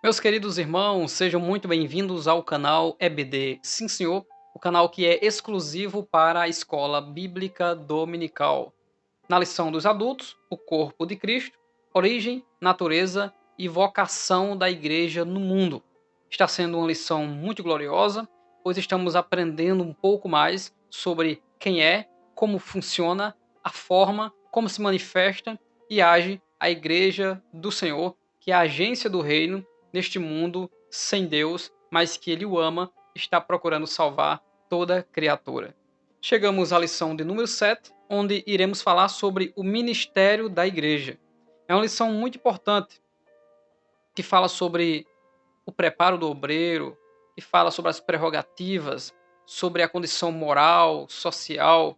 Meus queridos irmãos, sejam muito bem-vindos ao canal EBD. Sim, senhor, o canal que é exclusivo para a escola bíblica dominical. Na lição dos adultos, o corpo de Cristo, origem, natureza e vocação da igreja no mundo. Está sendo uma lição muito gloriosa, pois estamos aprendendo um pouco mais sobre quem é, como funciona, a forma, como se manifesta e age a igreja do Senhor, que é a agência do reino neste mundo sem Deus, mas que ele o ama, está procurando salvar toda criatura. Chegamos à lição de número 7, onde iremos falar sobre o ministério da igreja. É uma lição muito importante, que fala sobre o preparo do obreiro, que fala sobre as prerrogativas, sobre a condição moral, social,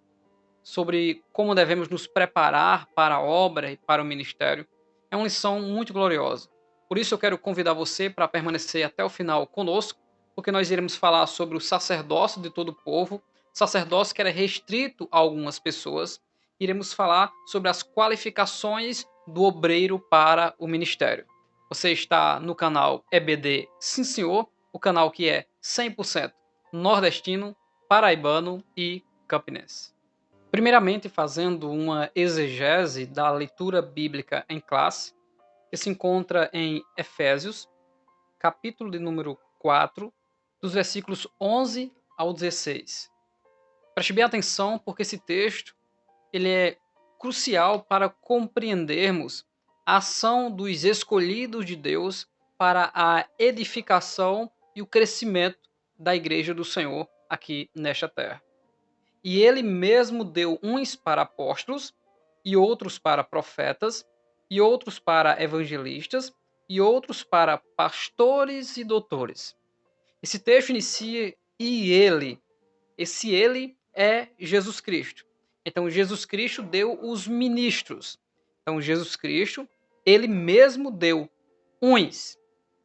sobre como devemos nos preparar para a obra e para o ministério. É uma lição muito gloriosa. Por isso eu quero convidar você para permanecer até o final conosco, porque nós iremos falar sobre o sacerdócio de todo o povo, sacerdócio que era restrito a algumas pessoas. Iremos falar sobre as qualificações do obreiro para o ministério. Você está no canal EBD Sim Senhor, o canal que é 100% nordestino, paraibano e campinense. Primeiramente, fazendo uma exegese da leitura bíblica em classe, que se encontra em Efésios, capítulo de número 4, dos versículos 11 ao 16. Preste bem atenção, porque esse texto ele é crucial para compreendermos a ação dos escolhidos de Deus para a edificação e o crescimento da igreja do Senhor aqui nesta terra. E ele mesmo deu uns para apóstolos, e outros para profetas, e outros para evangelistas, e outros para pastores e doutores. Esse texto inicia e ele. Esse ele é Jesus Cristo. Então Jesus Cristo deu os ministros. Então Jesus Cristo, ele mesmo deu uns.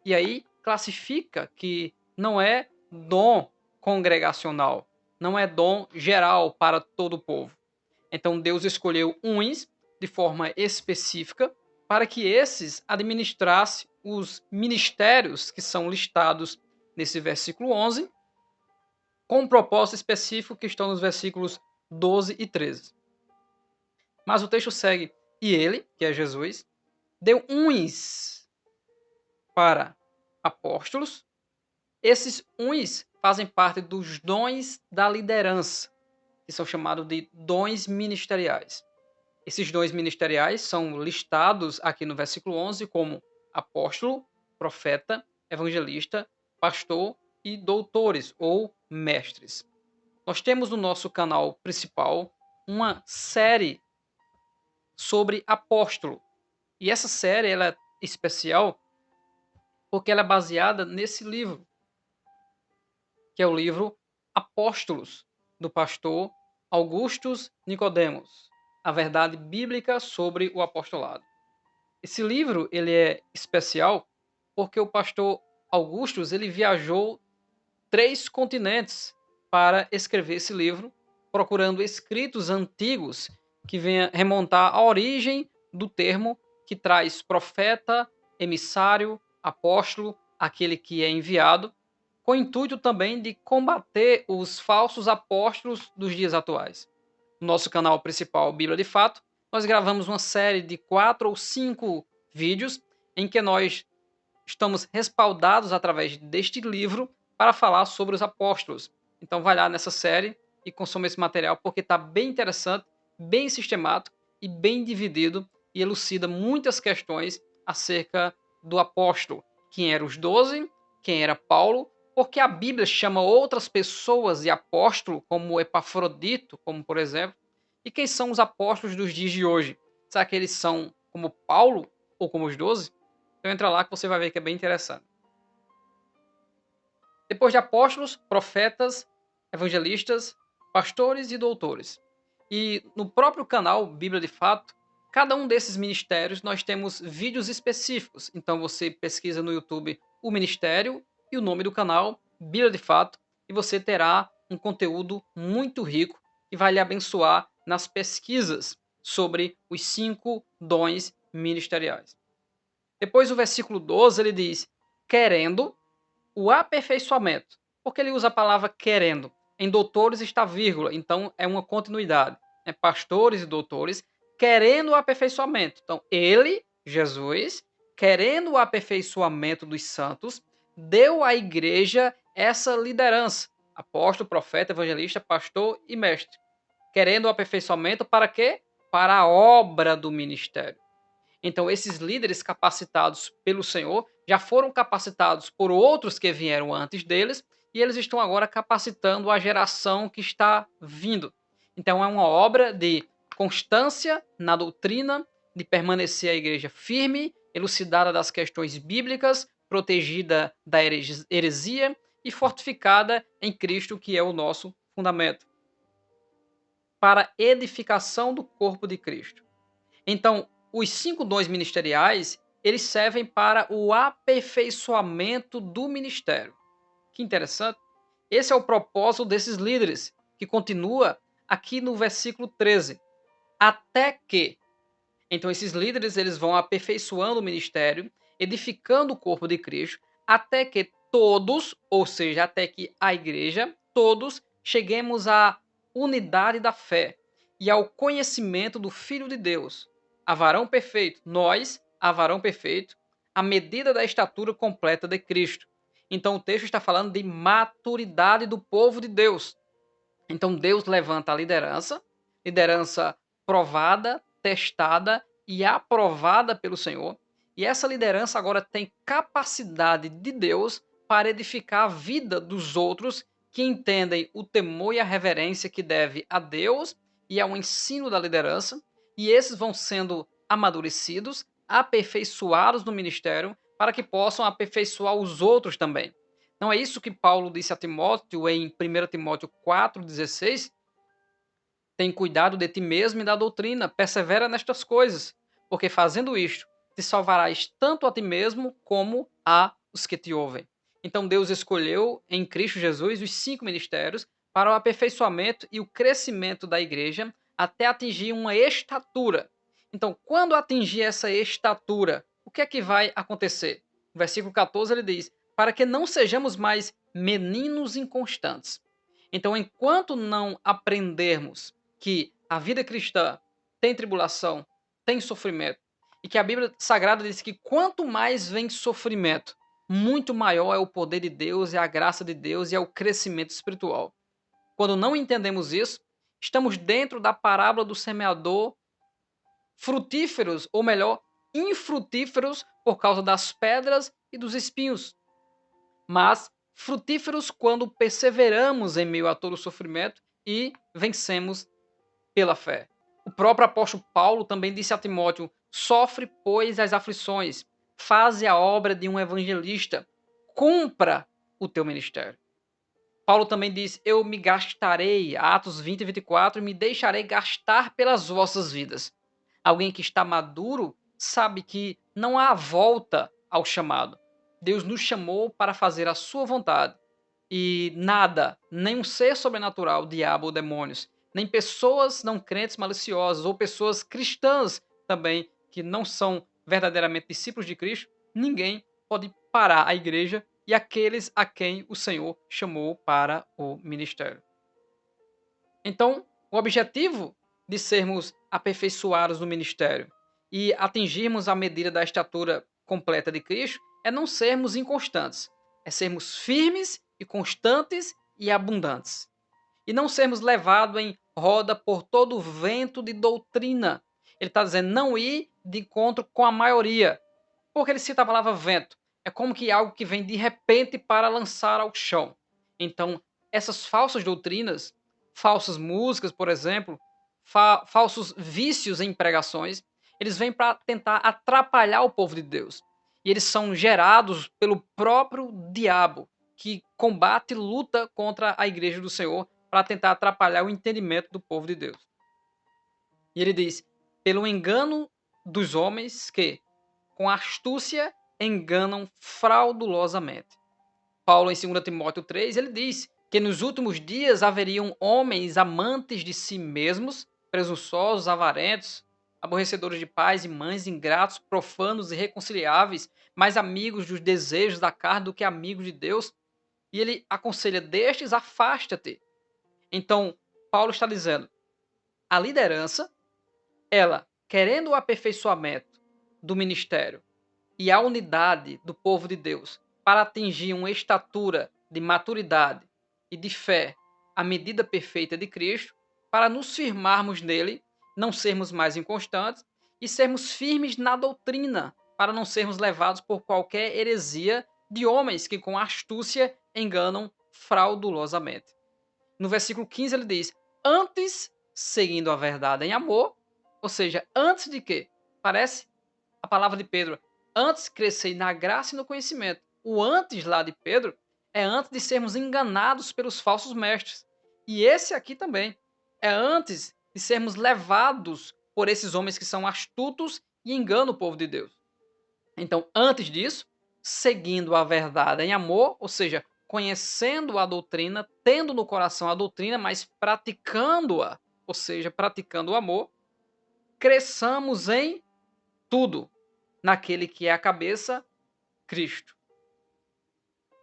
E aí classifica que não é dom congregacional, não é dom geral para todo o povo. Então Deus escolheu uns de forma específica para que esses administrassem os ministérios que são listados nesse versículo 11, com um propósito específico que estão nos versículos 12 e 13. Mas o texto segue: e ele, que é Jesus, deu uns para apóstolos. Esses uns fazem parte dos dons da liderança, que são chamados de dons ministeriais. Esses dons ministeriais são listados aqui no versículo 11 como apóstolo, profeta, evangelista, pastor e doutores ou mestres. Nós temos no nosso canal principal uma série sobre apóstolo. E essa série ela é especial porque ela é baseada nesse livro, que é o livro Apóstolos, do pastor Augustus Nicodemos, a verdade bíblica sobre o apostolado. Esse livro ele é especial porque o pastor Augustus ele viajou 3 continentes para escrever esse livro, procurando escritos antigos que venham remontar à origem do termo que traz profeta, emissário, apóstolo, aquele que é enviado, com o intuito também de combater os falsos apóstolos dos dias atuais. No nosso canal principal, Bíblia de Fato, nós gravamos uma série de 4 ou 5 vídeos em que nós estamos respaldados através deste livro para falar sobre os apóstolos. Então vai lá nessa série e consuma esse material porque está bem interessante, bem sistemático e bem dividido e elucida muitas questões acerca do apóstolo. Quem eram os 12, quem era Paulo, porque a Bíblia chama outras pessoas de apóstolo, como Epafrodito, como por exemplo, e quem são os apóstolos dos dias de hoje? Será que eles são como Paulo ou como os 12? Então entra lá que você vai ver que é bem interessante. Depois de apóstolos, profetas, evangelistas, pastores e doutores. E no próprio canal Bíblia de Fato, cada um desses ministérios nós temos vídeos específicos. Então você pesquisa no YouTube o ministério e o nome do canal, Bíblia de Fato, e você terá um conteúdo muito rico que vai lhe abençoar nas pesquisas sobre os 5 dons ministeriais. Depois o versículo 12 ele diz: querendo o aperfeiçoamento. Porque ele usa a palavra querendo. Em doutores está vírgula, então é uma continuidade. Pastores e doutores querendo o aperfeiçoamento. Então, ele, Jesus, querendo o aperfeiçoamento dos santos, deu à igreja essa liderança. Apóstolo, profeta, evangelista, pastor e mestre. Querendo o aperfeiçoamento para quê? Para a obra do ministério. Então, esses líderes capacitados pelo Senhor já foram capacitados por outros que vieram antes deles e eles estão agora capacitando a geração que está vindo. Então, é uma obra de constância na doutrina, de permanecer a igreja firme, elucidada das questões bíblicas, protegida da heresia e fortificada em Cristo, que é o nosso fundamento, para edificação do corpo de Cristo. Então, os 5 dons ministeriais, eles servem para o aperfeiçoamento do ministério. Que interessante. Esse é o propósito desses líderes, que continua aqui no versículo 13. Até que. Então, esses líderes eles vão aperfeiçoando o ministério, edificando o corpo de Cristo, até que todos, ou seja, até que a igreja, todos, cheguemos à unidade da fé e ao conhecimento do Filho de Deus, a varão perfeito, nós, a varão perfeito, a medida da estatura completa de Cristo. Então, o texto está falando de maturidade do povo de Deus. Então, Deus levanta a liderança, liderança provada, testada e aprovada pelo Senhor. E essa liderança agora tem capacidade de Deus para edificar a vida dos outros que entendem o temor e a reverência que deve a Deus e ao ensino da liderança. E esses vão sendo amadurecidos, aperfeiçoados no ministério, para que possam aperfeiçoar os outros também. Não é isso que Paulo disse a Timóteo em 1 Timóteo 4,16? Tem cuidado de ti mesmo e da doutrina, persevera nestas coisas, porque fazendo isto, te salvarás tanto a ti mesmo como a os que te ouvem. Então Deus escolheu em Cristo Jesus os 5 ministérios para o aperfeiçoamento e o crescimento da igreja até atingir uma estatura. Então, quando atingir essa estatura, o que é que vai acontecer? No versículo 14 ele diz: para que não sejamos mais meninos inconstantes. Então, enquanto não aprendermos que a vida cristã tem tribulação, tem sofrimento, e que a Bíblia Sagrada diz que quanto mais vem sofrimento, muito maior é o poder de Deus, é a graça de Deus e é o crescimento espiritual. Quando não entendemos isso, estamos dentro da parábola do semeador, frutíferos, ou melhor, infrutíferos por causa das pedras e dos espinhos, mas frutíferos quando perseveramos em meio a todo o sofrimento e vencemos pela fé. O próprio apóstolo Paulo também disse a Timóteo: sofre, pois, as aflições, faze a obra de um evangelista, cumpra o teu ministério. Paulo também diz: eu me gastarei, Atos 20 e 24, e me deixarei gastar pelas vossas vidas. Alguém que está maduro sabe que não há volta ao chamado. Deus nos chamou para fazer a sua vontade. E nada, nem um ser sobrenatural, diabo ou demônios, nem pessoas não crentes maliciosas ou pessoas cristãs também que não são verdadeiramente discípulos de Cristo, ninguém pode parar a igreja e aqueles a quem o Senhor chamou para o ministério. Então, o objetivo de sermos aperfeiçoados no ministério e atingirmos a medida da estatura completa de Cristo é não sermos inconstantes, é sermos firmes e constantes e abundantes. E não sermos levados em roda por todo o vento de doutrina. Ele está dizendo não ir de encontro com a maioria. Porque ele cita a palavra vento. É como que algo que vem de repente para lançar ao chão. Então, essas falsas doutrinas, falsas músicas, por exemplo, falsos vícios em pregações, eles vêm para tentar atrapalhar o povo de Deus. E eles são gerados pelo próprio diabo, que combate e luta contra a igreja do Senhor para tentar atrapalhar o entendimento do povo de Deus. E ele diz: pelo engano dos homens que, com astúcia, enganam fraudulosamente. Paulo, em 2 Timóteo 3, ele diz que nos últimos dias haveriam homens amantes de si mesmos, presunçosos, avarentos, aborrecedores de pais e mães, ingratos, profanos, irreconciliáveis, mais amigos dos desejos da carne do que amigos de Deus. E ele aconselha: destes, afasta-te. Então, Paulo está dizendo: a liderança, ela, querendo o aperfeiçoamento do ministério e a unidade do povo de Deus para atingir uma estatura de maturidade e de fé à medida perfeita de Cristo, para nos firmarmos nele, não sermos mais inconstantes e sermos firmes na doutrina, para não sermos levados por qualquer heresia de homens que com astúcia enganam fraudulosamente. No versículo 15 ele diz: antes, seguindo a verdade em amor, ou seja, antes de quê? Parece a palavra de Pedro: antes crescei na graça e no conhecimento. O antes lá de Pedro é antes de sermos enganados pelos falsos mestres. E esse aqui também é antes de sermos levados por esses homens que são astutos e enganam o povo de Deus. Então, antes disso, seguindo a verdade em amor, ou seja, conhecendo a doutrina, tendo no coração a doutrina, mas praticando-a, ou seja, praticando o amor, cresçamos em tudo naquele que é a cabeça, Cristo.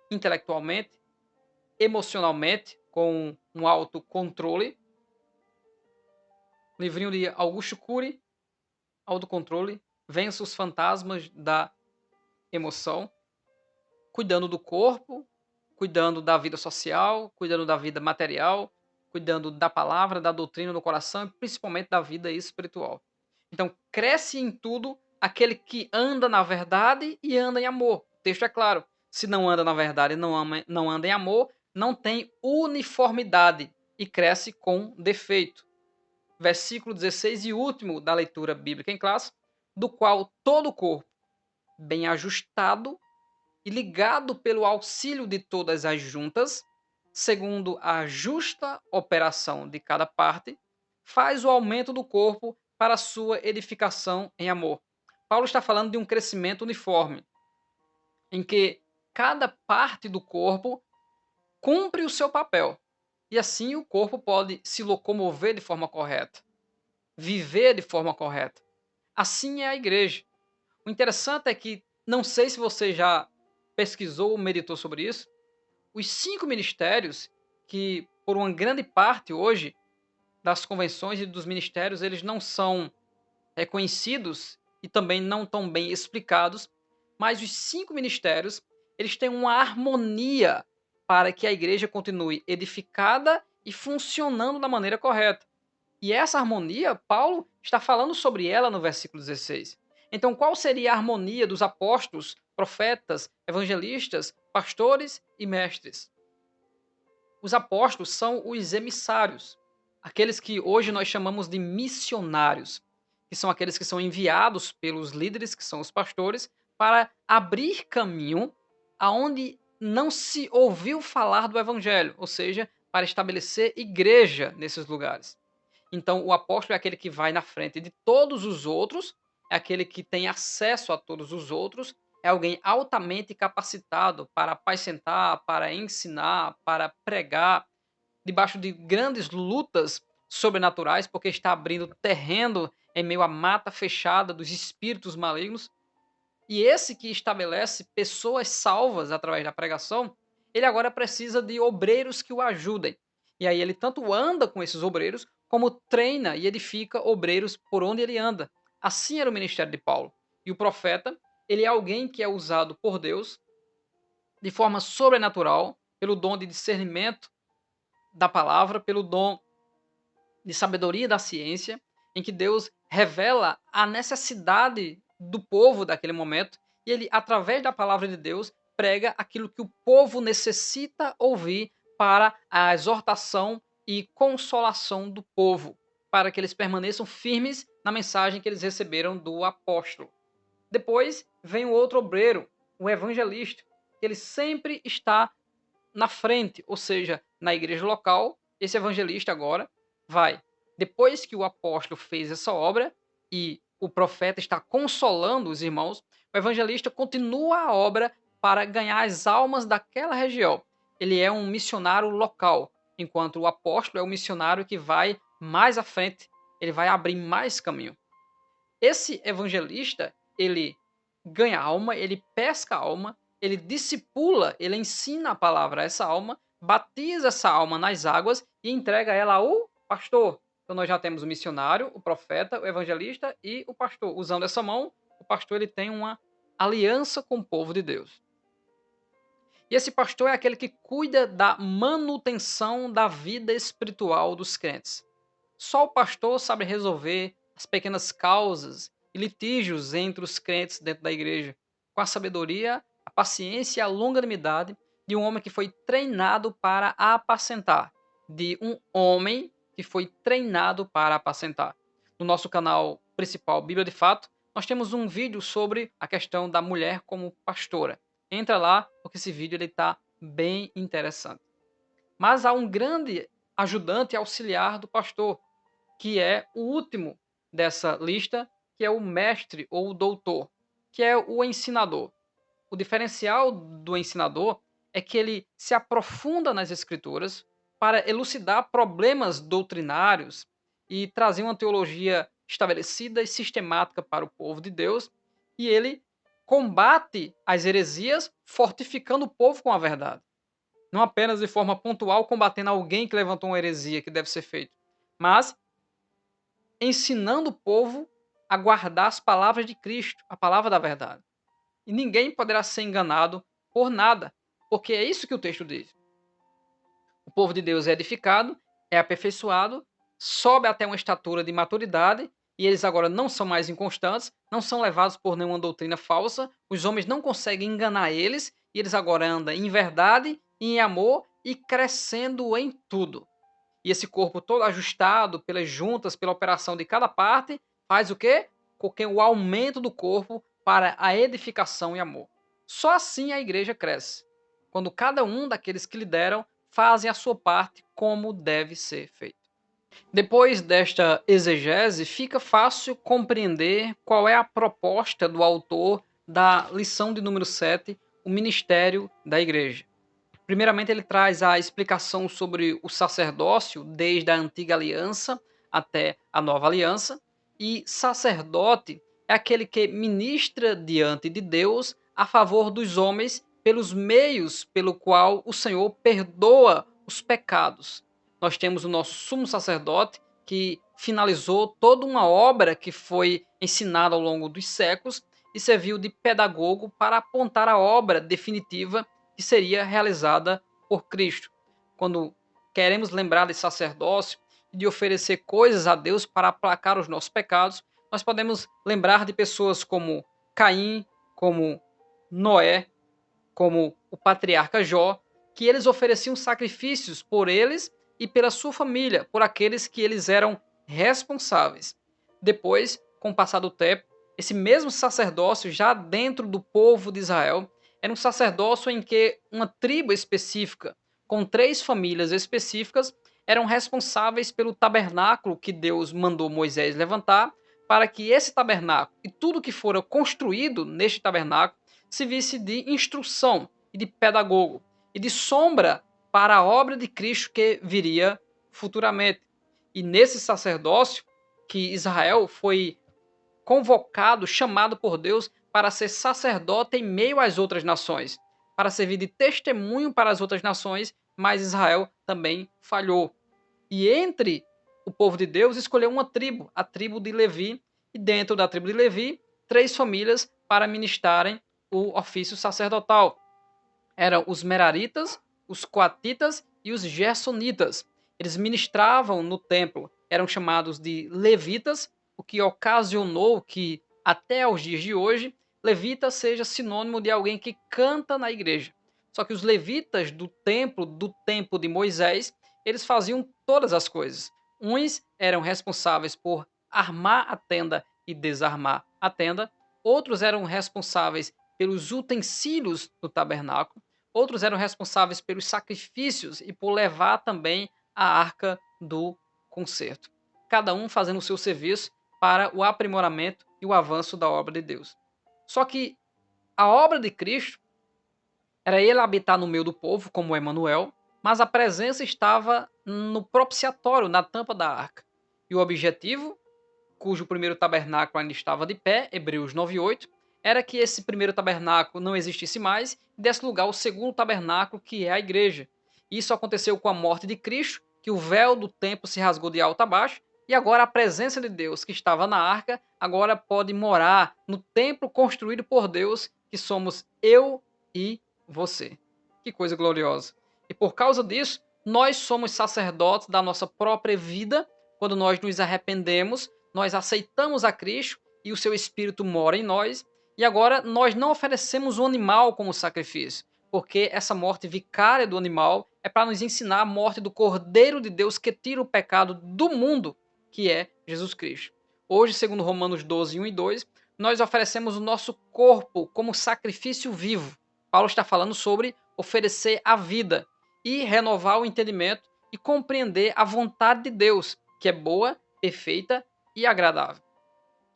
Intelectualmente, emocionalmente, com um autocontrole. Livrinho de Augusto Cury, Autocontrole, vença os fantasmas da emoção, cuidando do corpo, cuidando da vida social, cuidando da vida material, cuidando da palavra, da doutrina no coração e principalmente da vida espiritual. Então, cresce em tudo aquele que anda na verdade e anda em amor. O texto é claro. Se não anda na verdade e não anda em amor, não tem uniformidade e cresce com defeito. Versículo 16 e último da leitura bíblica em classe, do qual todo o corpo, bem ajustado e ligado pelo auxílio de todas as juntas, segundo a justa operação de cada parte, faz o aumento do corpo para sua edificação em amor. Paulo está falando de um crescimento uniforme, em que cada parte do corpo cumpre o seu papel. E assim o corpo pode se locomover de forma correta, viver de forma correta. Assim é a igreja. O interessante é que, não sei se você já pesquisou ou meditou sobre isso, os 5 ministérios, que por uma grande parte hoje das convenções e dos ministérios, eles não são reconhecidos e também não tão bem explicados, mas os 5 ministérios, eles têm uma harmonia para que a igreja continue edificada e funcionando da maneira correta. E essa harmonia, Paulo está falando sobre ela no versículo 16. Então, qual seria a harmonia dos apóstolos, profetas, evangelistas, pastores e mestres? Os apóstolos são os emissários, aqueles que hoje nós chamamos de missionários, que são aqueles que são enviados pelos líderes, que são os pastores, para abrir caminho aonde não se ouviu falar do evangelho, ou seja, para estabelecer igreja nesses lugares. Então, o apóstolo é aquele que vai na frente de todos os outros, é aquele que tem acesso a todos os outros, é alguém altamente capacitado para apacentar, para ensinar, para pregar, debaixo de grandes lutas sobrenaturais, porque está abrindo terreno em meio à mata fechada dos espíritos malignos. E esse que estabelece pessoas salvas através da pregação, ele agora precisa de obreiros que o ajudem. E aí ele tanto anda com esses obreiros, como treina e edifica obreiros por onde ele anda. Assim era o ministério de Paulo. E o profeta, ele é alguém que é usado por Deus de forma sobrenatural, pelo dom de discernimento da palavra, pelo dom de sabedoria da ciência, em que Deus revela a necessidade do povo daquele momento e ele, através da palavra de Deus, prega aquilo que o povo necessita ouvir para a exortação e consolação do povo, para que eles permaneçam firmes na mensagem que eles receberam do apóstolo. Depois vem o outro obreiro, o evangelista, que ele sempre está na frente, ou seja, na igreja local, esse evangelista agora vai, depois que o apóstolo fez essa obra e o profeta está consolando os irmãos, o evangelista continua a obra para ganhar as almas daquela região. Ele é um missionário local, enquanto o apóstolo é o missionário que vai mais à frente, ele vai abrir mais caminho. Esse evangelista, ele ganha alma, ele pesca a alma, ele discipula, ele ensina a palavra a essa alma, batiza essa alma nas águas e entrega ela ao pastor. Então nós já temos o missionário, o profeta, o evangelista e o pastor. Usando essa mão, o pastor ele tem uma aliança com o povo de Deus. E esse pastor é aquele que cuida da manutenção da vida espiritual dos crentes. Só o pastor sabe resolver as pequenas causas e litígios entre os crentes dentro da igreja, com a sabedoria, a paciência e a longanimidade de um homem que foi treinado para apacentar, de um homem que foi treinado para apacentar. No nosso canal principal Bíblia de Fato, nós temos um vídeo sobre a questão da mulher como pastora. Entra lá, porque esse vídeo está bem interessante. Mas há um grande ajudante e auxiliar do pastor, que é o último dessa lista, que é o mestre ou o doutor, que é o ensinador. O diferencial do ensinador é que ele se aprofunda nas escrituras para elucidar problemas doutrinários e trazer uma teologia estabelecida e sistemática para o povo de Deus, e ele combate as heresias fortificando o povo com a verdade. Não apenas de forma pontual combatendo alguém que levantou uma heresia que deve ser feito, mas ensinando o povo a guardar as palavras de Cristo, a palavra da verdade. E ninguém poderá ser enganado por nada, porque é isso que o texto diz. O povo de Deus é edificado, é aperfeiçoado, sobe até uma estatura de maturidade, e eles agora não são mais inconstantes, não são levados por nenhuma doutrina falsa, os homens não conseguem enganar eles, e eles agora andam em verdade, em amor e crescendo em tudo. E esse corpo todo ajustado pelas juntas, pela operação de cada parte, faz o quê? Com que o aumento do corpo para a edificação e amor. Só assim a igreja cresce. Quando cada um daqueles que lideram fazem a sua parte como deve ser feito. Depois desta exegese, fica fácil compreender qual é a proposta do autor da lição de número 7, o ministério da igreja. Primeiramente, ele traz a explicação sobre o sacerdócio desde a antiga aliança até a nova aliança. E sacerdote é aquele que ministra diante de Deus a favor dos homens pelos meios pelo qual o Senhor perdoa os pecados. Nós temos o nosso sumo sacerdote que finalizou toda uma obra que foi ensinada ao longo dos séculos e serviu de pedagogo para apontar a obra definitiva que seria realizada por Cristo. Quando queremos lembrar de sacerdócio e de oferecer coisas a Deus para aplacar os nossos pecados, nós podemos lembrar de pessoas como Caim, como Noé, como o patriarca Jó, que eles ofereciam sacrifícios por eles e pela sua família, por aqueles que eles eram responsáveis. Depois, com o passar do tempo, esse mesmo sacerdócio, já dentro do povo de Israel, era um sacerdócio em que uma tribo específica, com 3 famílias específicas, eram responsáveis pelo tabernáculo que Deus mandou Moisés levantar, para que esse tabernáculo e tudo que fora construído neste tabernáculo servisse de instrução e de pedagogo e de sombra para a obra de Cristo que viria futuramente. E nesse sacerdócio que Israel foi convocado, chamado por Deus para ser sacerdote em meio às outras nações, para servir de testemunho para as outras nações, mas Israel também falhou. E entre o povo de Deus escolheu uma tribo, a tribo de Levi, e dentro da tribo de Levi, 3 famílias para ministrarem o ofício sacerdotal. Eram os Meraritas, os Coatitas e os Gersonitas. Eles ministravam no templo, eram chamados de levitas, o que ocasionou que, até aos dias de hoje, levita seja sinônimo de alguém que canta na igreja. Só que os levitas do tempo de Moisés, eles faziam todas as coisas. Uns eram responsáveis por armar a tenda e desarmar a tenda, outros eram responsáveis pelos utensílios do tabernáculo, outros eram responsáveis pelos sacrifícios e por levar também a arca do concerto. Cada um fazendo o seu serviço para o aprimoramento e o avanço da obra de Deus. Só que a obra de Cristo era ele habitar no meio do povo, como Emanuel, mas a presença estava no propiciatório, na tampa da arca. E o objetivo cujo primeiro tabernáculo ainda estava de pé, Hebreus 9:8, era que esse primeiro tabernáculo não existisse mais e desse lugar ao segundo tabernáculo, que é a igreja. Isso aconteceu com a morte de Cristo, que o véu do templo se rasgou de alto a baixo, e agora a presença de Deus que estava na arca agora pode morar no templo construído por Deus, que somos eu e você. Que coisa gloriosa. E por causa disso, nós somos sacerdotes da nossa própria vida. Quando nós nos arrependemos, nós aceitamos a Cristo e o seu Espírito mora em nós. E agora nós não oferecemos o animal como sacrifício, porque essa morte vicária do animal é para nos ensinar a morte do Cordeiro de Deus que tira o pecado do mundo, que é Jesus Cristo. Hoje, segundo Romanos 12, 1 e 2, nós oferecemos o nosso corpo como sacrifício vivo. Paulo está falando sobre oferecer a vida e renovar o entendimento e compreender a vontade de Deus, que é boa, perfeita e agradável.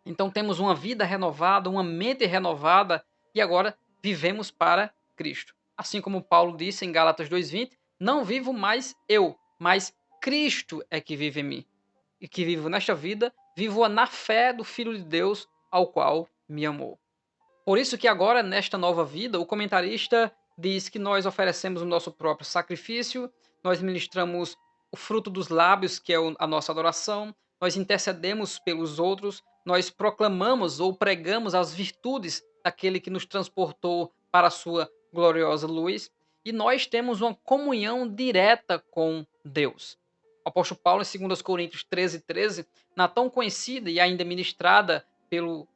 Então temos uma vida renovada, uma mente renovada e agora vivemos para Cristo. Assim como Paulo disse em Gálatas 2:20, não vivo mais eu, mas Cristo é que vive em mim. E que vivo nesta vida, vivo na fé do Filho de Deus, ao qual me amou. Por isso que agora, nesta nova vida, o comentarista diz que nós oferecemos o nosso próprio sacrifício, nós ministramos o fruto dos lábios, que é a nossa adoração, nós intercedemos pelos outros, nós proclamamos ou pregamos as virtudes daquele que nos transportou para a sua gloriosa luz, e nós temos uma comunhão direta com Deus. O apóstolo Paulo, em 2 Coríntios 13:13, na tão conhecida e ainda ministrada pelo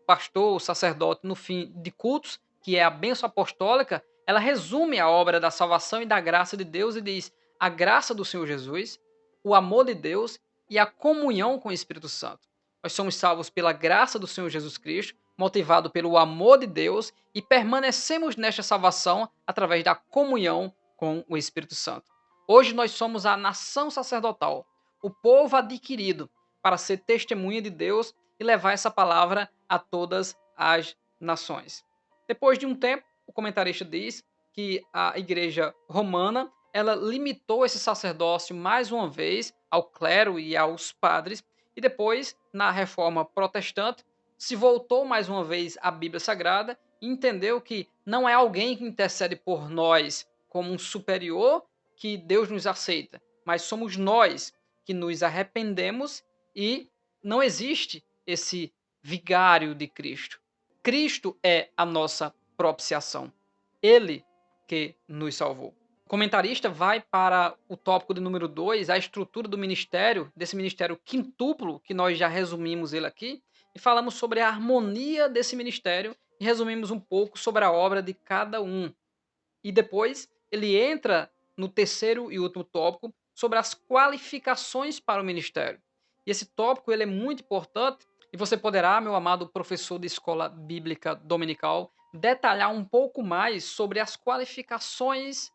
pastor, o sacerdote, no fim de cultos, que é a bênção apostólica, ela resume a obra da salvação e da graça de Deus e diz: a graça do Senhor Jesus, o amor de Deus e a comunhão com o Espírito Santo. Nós somos salvos pela graça do Senhor Jesus Cristo, motivado pelo amor de Deus e permanecemos nesta salvação através da comunhão com o Espírito Santo. Hoje nós somos a nação sacerdotal, o povo adquirido para ser testemunha de Deus e levar essa palavra a todas as nações. Depois de um tempo, o comentarista diz que a igreja romana ela limitou esse sacerdócio mais uma vez ao clero e aos padres, e depois, na reforma protestante, se voltou mais uma vez à Bíblia Sagrada e entendeu que não é alguém que intercede por nós como um superior que Deus nos aceita, mas somos nós que nos arrependemos e não existe esse vigário de Cristo. Cristo é a nossa propiciação. Ele que nos salvou. O comentarista vai para o tópico de número 2, a estrutura do ministério, desse ministério quintuplo, que nós já resumimos ele aqui, e falamos sobre a harmonia desse ministério e resumimos um pouco sobre a obra de cada um. E depois ele entra no terceiro e último tópico sobre as qualificações para o ministério. E esse tópico ele é muito importante e você poderá, meu amado professor de escola bíblica dominical, detalhar um pouco mais sobre as qualificações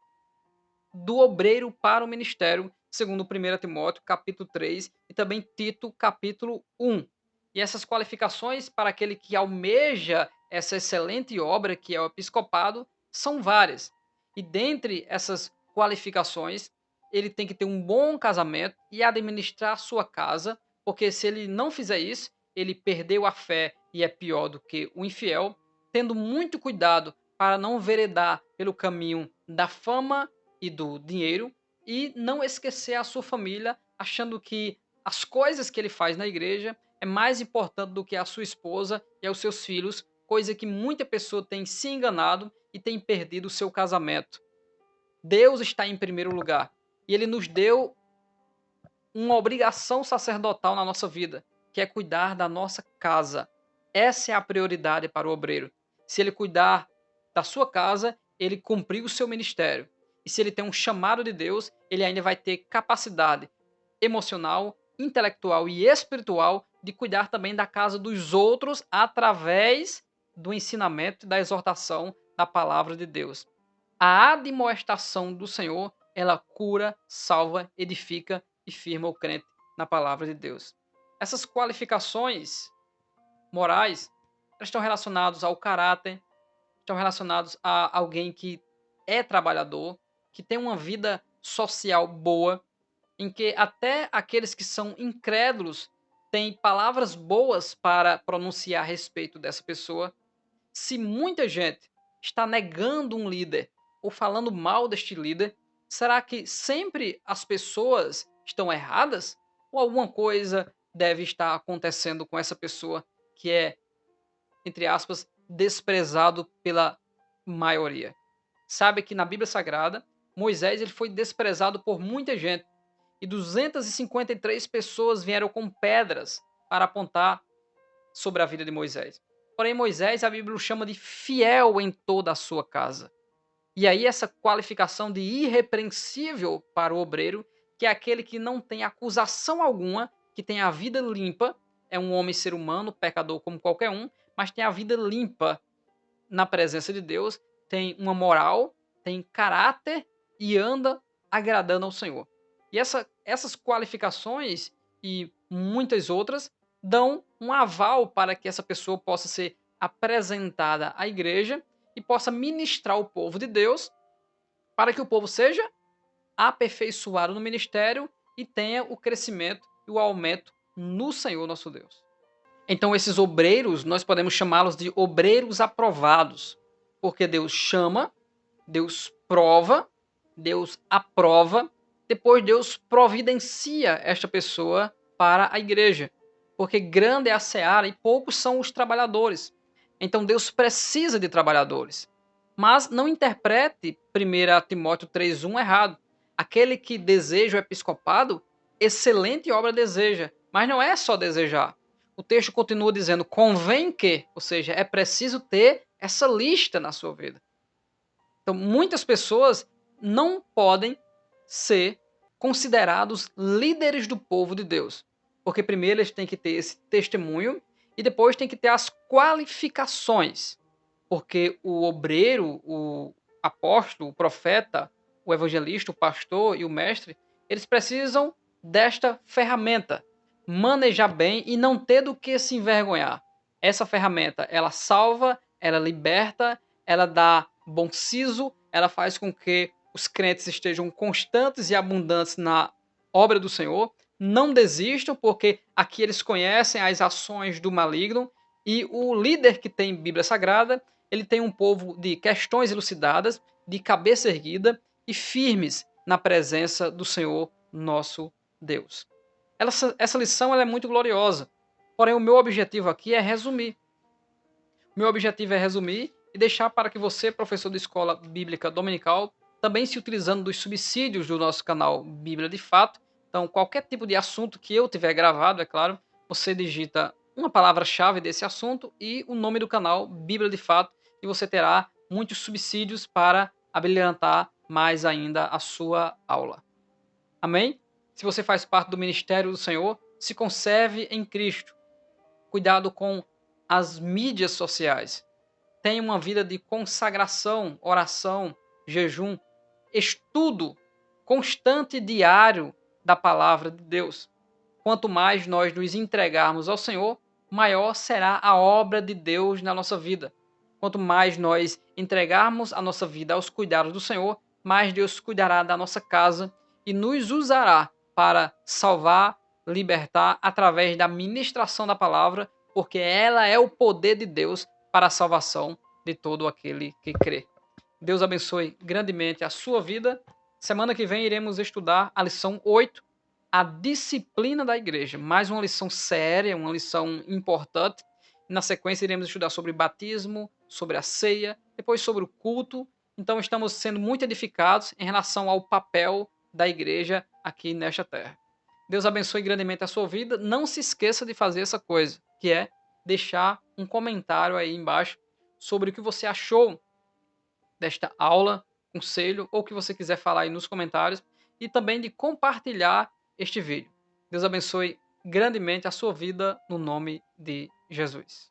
do obreiro para o ministério, segundo 1 Timóteo, capítulo 3, e também Tito, capítulo 1. E essas qualificações para aquele que almeja essa excelente obra que é o episcopado são várias. E dentre essas qualificações, ele tem que ter um bom casamento e administrar a sua casa, porque se ele não fizer isso, ele perdeu a fé e é pior do que o infiel, tendo muito cuidado para não veredar pelo caminho da fama e do dinheiro e não esquecer a sua família, achando que as coisas que ele faz na igreja é mais importante do que a sua esposa e os seus filhos, coisa que muita pessoa tem se enganado e tem perdido o seu casamento. Deus está em primeiro lugar e ele nos deu uma obrigação sacerdotal na nossa vida, que é cuidar da nossa casa. Essa é a prioridade para o obreiro. Se ele cuidar da sua casa, ele cumpriu o seu ministério. E se ele tem um chamado de Deus, ele ainda vai ter capacidade emocional, intelectual e espiritual de cuidar também da casa dos outros através do ensinamento e da exortação da palavra de Deus. A admoestação do Senhor, ela cura, salva, edifica e firma o crente na palavra de Deus. Essas qualificações morais elas estão relacionadas ao caráter, estão relacionados a alguém que é trabalhador, que tem uma vida social boa, em que até aqueles que são incrédulos tem palavras boas para pronunciar a respeito dessa pessoa, se muita gente está negando um líder ou falando mal deste líder, será que sempre as pessoas estão erradas? Ou alguma coisa deve estar acontecendo com essa pessoa que é, entre aspas, desprezado pela maioria? Sabe que na Bíblia Sagrada, Moisés ele foi desprezado por muita gente e 253 pessoas vieram com pedras para apontar sobre a vida de Moisés. Porém, Moisés, a Bíblia o chama de fiel em toda a sua casa. E aí, essa qualificação de irrepreensível para o obreiro, que é aquele que não tem acusação alguma, que tem a vida limpa, é um homem ser humano, pecador como qualquer um, mas tem a vida limpa na presença de Deus, tem uma moral, tem caráter e anda agradando ao Senhor. E essas qualificações e muitas outras dão um aval para que essa pessoa possa ser apresentada à igreja e possa ministrar o povo de Deus para que o povo seja aperfeiçoado no ministério e tenha o crescimento e o aumento no Senhor nosso Deus. Então, esses obreiros, nós podemos chamá-los de obreiros aprovados, porque Deus chama, Deus prova, Deus aprova, depois Deus providencia esta pessoa para a igreja, porque grande é a seara e poucos são os trabalhadores. Então, Deus precisa de trabalhadores. Mas não interprete 1 Timóteo 3,1 errado. Aquele que deseja o episcopado, excelente obra deseja, mas não é só desejar. O texto continua dizendo, convém que, ou seja, é preciso ter essa lista na sua vida. Então, muitas pessoas não podem ser considerados líderes do povo de Deus, porque primeiro eles têm que ter esse testemunho e depois têm que ter as qualificações, porque o obreiro, o apóstolo, o profeta, o evangelista, o pastor e o mestre, eles precisam desta ferramenta, manejar bem e não ter do que se envergonhar. Essa ferramenta, ela salva, ela liberta, ela dá bom siso, ela faz com que os crentes estejam constantes e abundantes na obra do Senhor. Não desistam, porque aqui eles conhecem as ações do maligno e o líder que tem Bíblia Sagrada, ele tem um povo de questões elucidadas, de cabeça erguida e firmes na presença do Senhor nosso Deus. Essa lição ela é muito gloriosa, porém o meu objetivo aqui é resumir. O meu objetivo é resumir e deixar para que você, professor de escola bíblica dominical, também se utilizando dos subsídios do nosso canal Bíblia de Fato. Então, qualquer tipo de assunto que eu tiver gravado, é claro, você digita uma palavra-chave desse assunto e o nome do canal Bíblia de Fato e você terá muitos subsídios para abrilhantar mais ainda a sua aula. Amém? Se você faz parte do ministério do Senhor, se conserve em Cristo. Cuidado com as mídias sociais. Tenha uma vida de consagração, oração, jejum, estudo constante e diário da palavra de Deus. Quanto mais nós nos entregarmos ao Senhor, maior será a obra de Deus na nossa vida. Quanto mais nós entregarmos a nossa vida aos cuidados do Senhor, mais Deus cuidará da nossa casa e nos usará para salvar, libertar através da ministração da palavra, porque ela é o poder de Deus para a salvação de todo aquele que crê. Deus abençoe grandemente a sua vida. Semana que vem iremos estudar a lição 8, a disciplina da igreja. Mais uma lição séria, uma lição importante. Na sequência iremos estudar sobre batismo, sobre a ceia, depois sobre o culto. Então estamos sendo muito edificados em relação ao papel da igreja aqui nesta terra. Deus abençoe grandemente a sua vida. Não se esqueça de fazer essa coisa, que é deixar um comentário aí embaixo sobre o que você achou desta aula, conselho, ou o que você quiser falar aí nos comentários, e também de compartilhar este vídeo. Deus abençoe grandemente a sua vida no nome de Jesus.